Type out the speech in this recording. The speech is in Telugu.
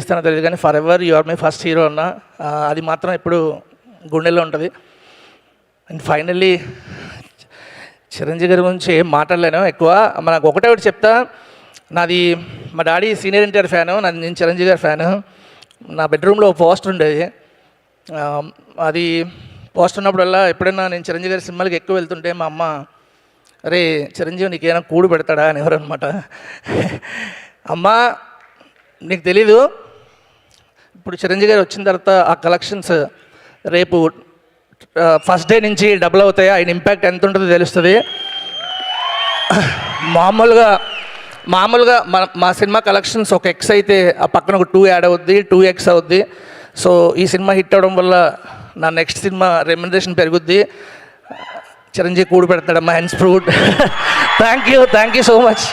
ఇస్తానో తెలియదు కానీ forever you are my first hero అన్న, అది మాత్రం ఇప్పుడు గుండెల్లో ఉంటుంది. అండ్ ఫైనల్లీ చిరంజీవి గారి గురించి ఏం మాట్లాడలేను ఎక్కువ. మనకు ఒకటే చెప్తా, నాది మా డాడీ సీనియర్ ఎన్టీఆర్ ఫ్యాను, నేను చిరంజీవి గారి ఫ్యాను. నా బెడ్రూమ్లో ఒక పోస్టర్ ఉండేది. అది పోస్టర్ ఉన్నప్పుడల్లా ఎప్పుడైనా నేను చిరంజీవి గారి సినిమాలకి ఎక్కువ వెళ్తుంటే మా అమ్మ, అరే చిరంజీవి నీకేమైనా కూడు పెడతాడా అని ఎవరు అనమాట. అమ్మ నీకు తెలీదు, ఇప్పుడు చిరంజీవి గారు వచ్చిన తర్వాత ఆ కలెక్షన్స్ రేపు ఫస్ట్ డే నుంచి డబుల్ అవుతాయి. ఆయన ఇంపాక్ట్ ఎంత ఉంటుందో తెలుస్తుంది. మామూలుగా మా సినిమా కలెక్షన్స్ ఒక ఎక్స్ అయితే ఆ పక్కన ఒక 2 యాడ్ అవుద్ది, 2x అవుద్ది. సో ఈ సినిమా హిట్ అవ్వడం వల్ల నా నెక్స్ట్ సినిమా రెమ్యునరేషన్ పెరుగుద్ది. చిరంజీవి కూడు పెడతాడమ్మా, hence proved. Thank you so much.